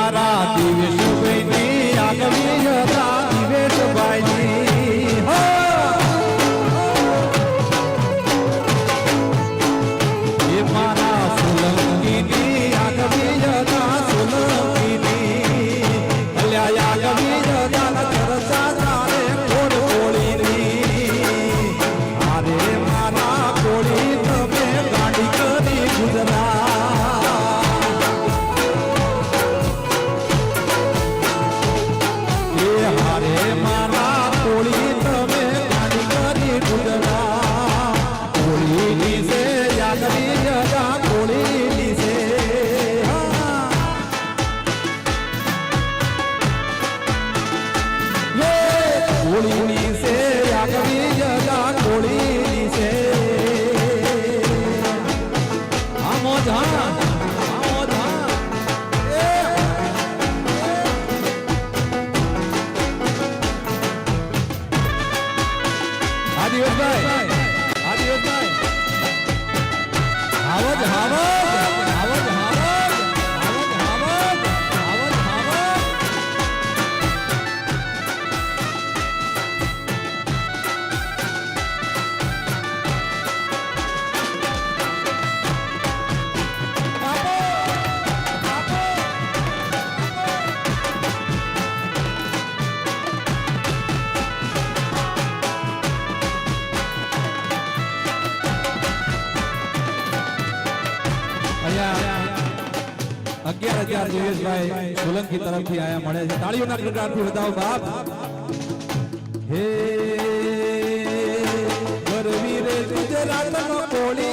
મારા દિવેશભાઈની આગવી હતા દિવેશભાઈની હો એ મારા સોલંકીની આગવી હતા સોલંકીની અલ્યા આગવી હતા ચર્ચા ચાલે કોડ કોળીની અરે મારા કોળી તમે ગાડી કરી ગુજરાત દિવેશભાઈ સોલંકી તરફથી આયા મળે છે તાળીઓના ગણગણાટથી વધાવો બાપ હે ગરવી રે ગુજરાતનો કોળી